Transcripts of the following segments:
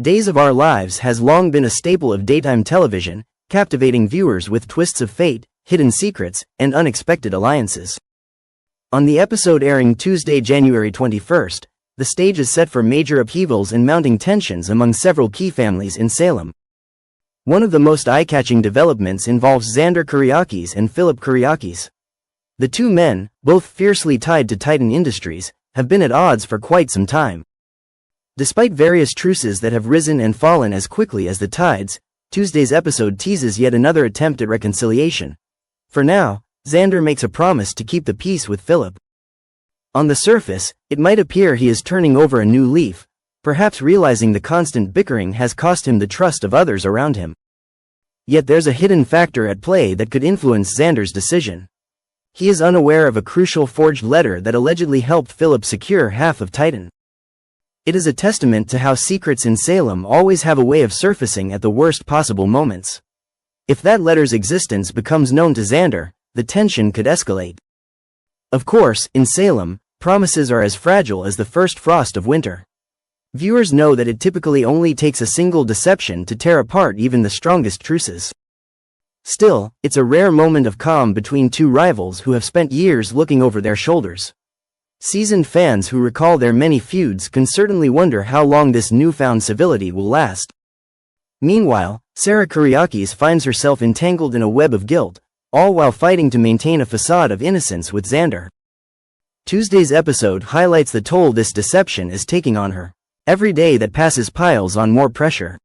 Days of Our Lives has long been a staple of daytime television, captivating viewers with twists of fate, hidden secrets, and unexpected alliances. On the episode airing Tuesday, January 21st, the stage is set for major upheavals and mounting tensions among several key families in Salem. One of the most eye-catching developments involves Xander Kyriakis and Philip Kyriakis. The two men, both fiercely tied to Titan Industries, have been at odds for quite some time. Despite various truces that have risen and fallen as quickly as the tides, Tuesday's episode teases yet another attempt at reconciliation. For now, Xander makes a promise to keep the peace with Philip. On the surface, it might appear he is turning over a new leaf, perhaps realizing the constant bickering has cost him the trust of others around him. Yet there's a hidden factor at play that could influence Xander's decision. He is unaware of a crucial forged letter that allegedly helped Philip secure half of Titan. It is a testament to how secrets in Salem always have a way of surfacing at the worst possible moments. If that letter's existence becomes known to Xander, the tension could escalate. Of course, in Salem, promises are as fragile as the first frost of winter. Viewers know that it typically only takes a single deception to tear apart even the strongest truces. Still, it's a rare moment of calm between two rivals who have spent years looking over their shoulders. Seasoned fans who recall their many feuds can certainly wonder how long this newfound civility will last. Meanwhile, Sarah Kyriakis finds herself entangled in a web of guilt, all while fighting to maintain a facade of innocence with Xander. Tuesday's episode highlights the toll this deception is taking on her. Every day that passes piles on more pressure.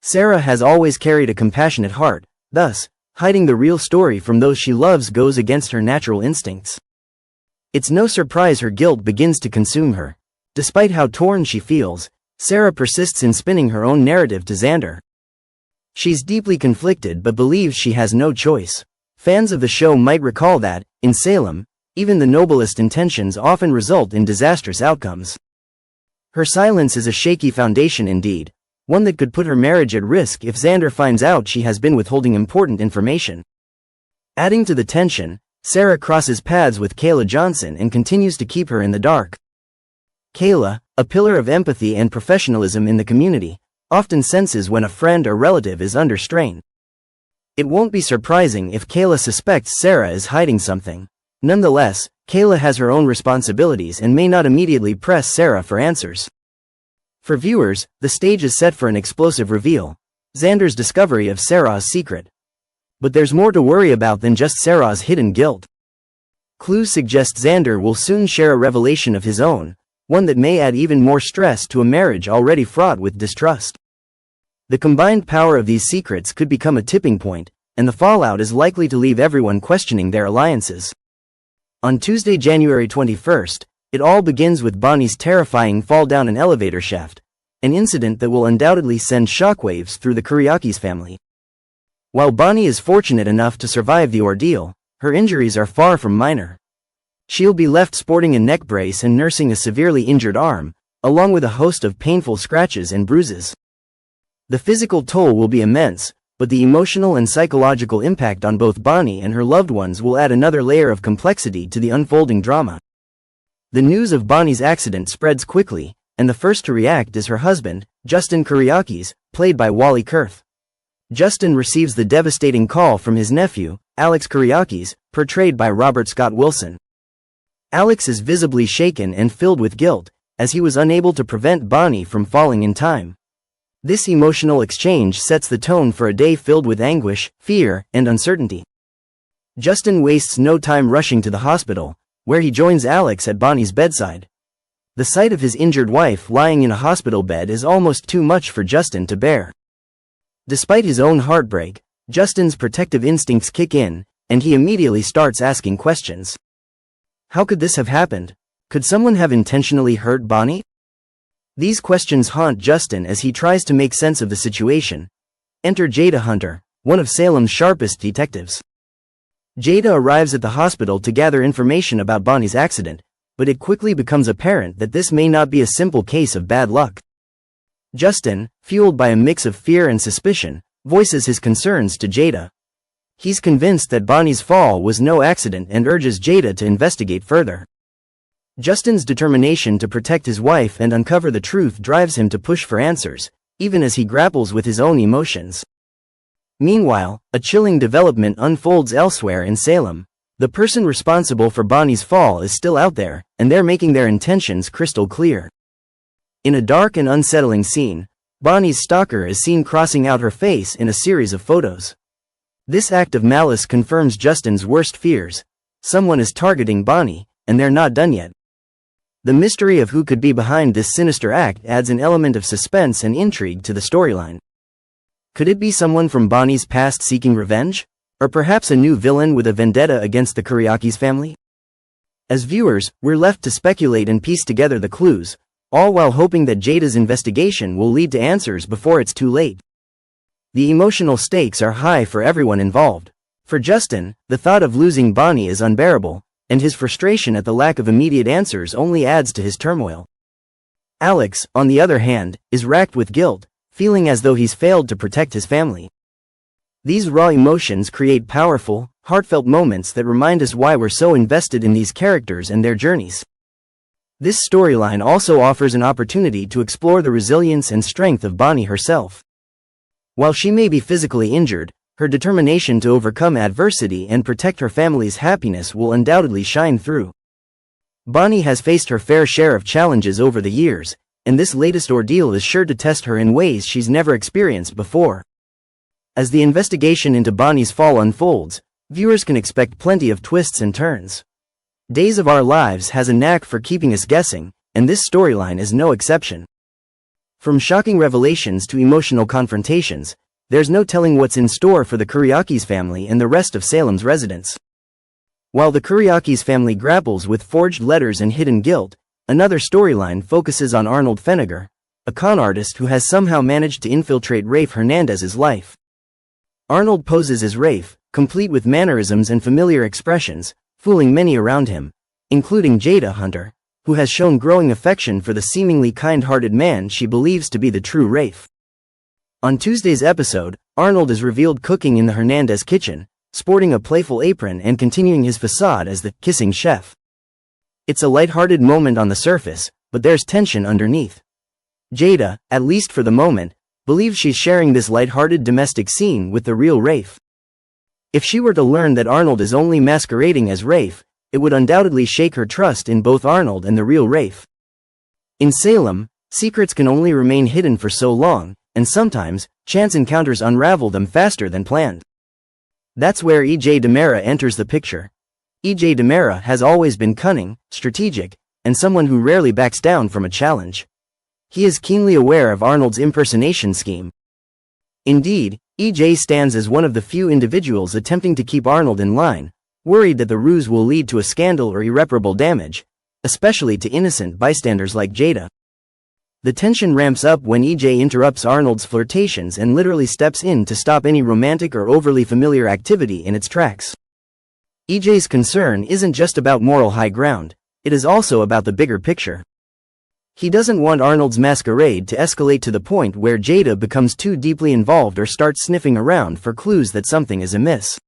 Sarah has always carried a compassionate heart, thus, hiding the real story from those she loves goes against her natural instincts. It's no surprise her guilt begins to consume her. Despite how torn she feels, Sarah persists in spinning her own narrative to Xander. She's deeply conflicted but believes she has no choice. Fans of the show might recall that, in Salem, even the noblest intentions often result in disastrous outcomes. Her silence is a shaky foundation indeed, one that could put her marriage at risk if Xander finds out she has been withholding important information. Adding to the tension, Sarah crosses paths with Kayla Johnson and continues to keep her in the dark. Kayla, a pillar of empathy and professionalism in the community, often senses when a friend or relative is under strain. It won't be surprising if Kayla suspects Sarah is hiding something. Nonetheless, Kayla has her own responsibilities and may not immediately press Sarah for answers. For viewers, the stage is set for an explosive reveal: Xander's discovery of Sarah's secret. But there's more to worry about than just Sarah's hidden guilt. Clues suggest Xander will soon share a revelation of his own, one that may add even more stress to a marriage already fraught with distrust. The combined power of these secrets could become a tipping point, and the fallout is likely to leave everyone questioning their alliances. On Tuesday, January 21st, it all begins with Bonnie's terrifying fall down an elevator shaft, an incident that will undoubtedly send shockwaves through the Kyriakis family. While Bonnie is fortunate enough to survive the ordeal, her injuries are far from minor. She'll be left sporting a neck brace and nursing a severely injured arm, along with a host of painful scratches and bruises. The physical toll will be immense, but the emotional and psychological impact on both Bonnie and her loved ones will add another layer of complexity to the unfolding drama. The news of Bonnie's accident spreads quickly, and the first to react is her husband, Justin Kyriakis, played by Wally Kurth. Justin receives the devastating call from his nephew, Alex Kyriakis, portrayed by Robert Scott Wilson. Alex is visibly shaken and filled with guilt, as he was unable to prevent Bonnie from falling in time. This emotional exchange sets the tone for a day filled with anguish, fear, and uncertainty. Justin wastes no time rushing to the hospital, where he joins Alex at Bonnie's bedside. The sight of his injured wife lying in a hospital bed is almost too much for Justin to bear. Despite his own heartbreak, Justin's protective instincts kick in, and he immediately starts asking questions. How could this have happened? Could someone have intentionally hurt Bonnie? These questions haunt Justin as he tries to make sense of the situation. Enter Jada Hunter, one of Salem's sharpest detectives. Jada arrives at the hospital to gather information about Bonnie's accident, but it quickly becomes apparent that this may not be a simple case of bad luck. Justin, fueled by a mix of fear and suspicion, voices his concerns to Jada. He's convinced that Bonnie's fall was no accident and urges Jada to investigate further. Justin's determination to protect his wife and uncover the truth drives him to push for answers, even as he grapples with his own emotions. Meanwhile, a chilling development unfolds elsewhere in Salem. The person responsible for Bonnie's fall is still out there, and they're making their intentions crystal clear. In a dark and unsettling scene, Bonnie's stalker is seen crossing out her face in a series of photos. This act of malice confirms Justin's worst fears. Someone is targeting Bonnie, and they're not done yet. The mystery of who could be behind this sinister act adds an element of suspense and intrigue to the storyline. Could it be someone from Bonnie's past seeking revenge? Or perhaps a new villain with a vendetta against the Kuriakis family? As viewers, we're left to speculate and piece together the clues, all while hoping that Jada's investigation will lead to answers before it's too late. The emotional stakes are high for everyone involved. For Justin, the thought of losing Bonnie is unbearable, and his frustration at the lack of immediate answers only adds to his turmoil. Alex, on the other hand, is racked with guilt, feeling as though he's failed to protect his family. These raw emotions create powerful, heartfelt moments that remind us why we're so invested in these characters and their journeys. This storyline also offers an opportunity to explore the resilience and strength of Bonnie herself. While she may be physically injured, her determination to overcome adversity and protect her family's happiness will undoubtedly shine through. Bonnie has faced her fair share of challenges over the years, and this latest ordeal is sure to test her in ways she's never experienced before. As the investigation into Bonnie's fall unfolds, viewers can expect plenty of twists and turns. Days of Our Lives has a knack for keeping us guessing, and this storyline is no exception. From shocking revelations to emotional confrontations, there's no telling what's in store for the Kuriakis family and the rest of Salem's residents. While the Kuriakis family grapples with forged letters and hidden guilt, another storyline focuses on Arnold Feniger, a con artist who has somehow managed to infiltrate Rafe Hernandez's life. Arnold poses as Rafe, complete with mannerisms and familiar expressions, fooling many around him, including Jada Hunter, who has shown growing affection for the seemingly kind-hearted man she believes to be the true Rafe. On Tuesday's episode, Arnold is revealed cooking in the Hernandez kitchen, sporting a playful apron and continuing his facade as the kissing chef. It's a light-hearted moment on the surface, but there's tension underneath. Jada, at least for the moment, believes she's sharing this light-hearted domestic scene with the real Rafe. If she were to learn that Arnold is only masquerading as Rafe, it would undoubtedly shake her trust in both Arnold and the real Rafe. In Salem, secrets can only remain hidden for so long, and sometimes, chance encounters unravel them faster than planned. That's where E.J. DiMera enters the picture. E.J. DiMera has always been cunning, strategic, and someone who rarely backs down from a challenge. He is keenly aware of Arnold's impersonation scheme. Indeed, E.J. stands as one of the few individuals attempting to keep Arnold in line, worried that the ruse will lead to a scandal or irreparable damage, especially to innocent bystanders like Jada. The tension ramps up when E.J. interrupts Arnold's flirtations and literally steps in to stop any romantic or overly familiar activity in its tracks. E.J.'s concern isn't just about moral high ground, it is also about the bigger picture. He doesn't want Arnold's masquerade to escalate to the point where Jada becomes too deeply involved or starts sniffing around for clues that something is amiss.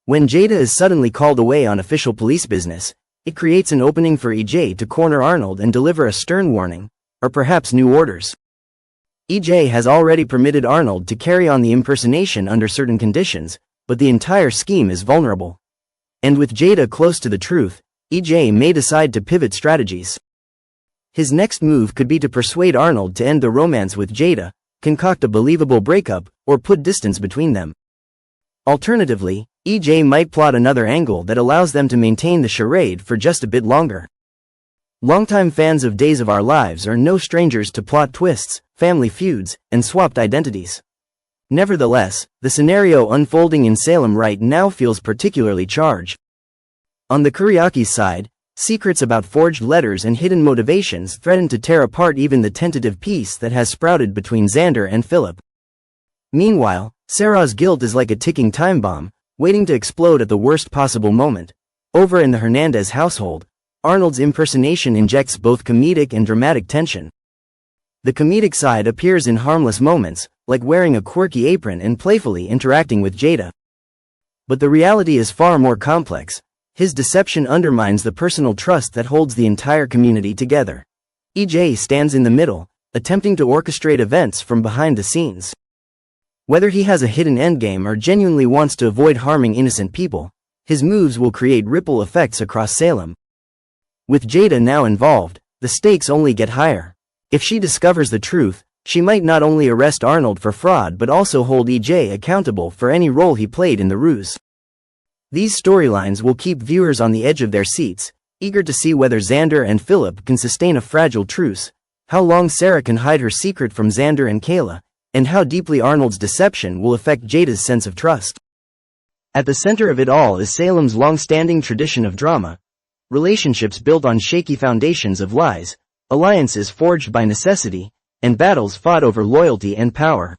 When Jada is suddenly called away on official police business, it creates an opening for EJ to corner Arnold and deliver a stern warning, or perhaps new orders. EJ has already permitted Arnold to carry on the impersonation under certain conditions, but the entire scheme is vulnerable. And with Jada close to the truth, EJ may decide to pivot strategies. His next move could be to persuade Arnold to end the romance with Jada, concoct a believable breakup, or put distance between them. Alternatively, EJ might plot another angle that allows them to maintain the charade for just a bit longer. Longtime fans of Days of Our Lives are no strangers to plot twists, family feuds, and swapped identities. Nevertheless, the scenario unfolding in Salem right now feels particularly charged. On the Kuriakis' side, secrets about forged letters and hidden motivations threaten to tear apart even the tentative peace that has sprouted between Xander and Philip. Meanwhile, Sarah's guilt is like a ticking time bomb, waiting to explode at the worst possible moment. Over in the Hernandez household, Arnold's impersonation injects both comedic and dramatic tension. The comedic side appears in harmless moments, like wearing a quirky apron and playfully interacting with Jada. But the reality is far more complex. His deception undermines the personal trust that holds the entire community together. EJ stands in the middle, attempting to orchestrate events from behind the scenes. Whether he has a hidden endgame or genuinely wants to avoid harming innocent people, his moves will create ripple effects across Salem. With Jada now involved, the stakes only get higher. If she discovers the truth, she might not only arrest Arnold for fraud but also hold EJ accountable for any role he played in the ruse. These storylines will keep viewers on the edge of their seats, eager to see whether Xander and Philip can sustain a fragile truce, how long Sarah can hide her secret from Xander and Kayla, and how deeply Arnold's deception will affect Jada's sense of trust. At the center of it all is Salem's long-standing tradition of drama, relationships built on shaky foundations of lies, alliances forged by necessity, and battles fought over loyalty and power.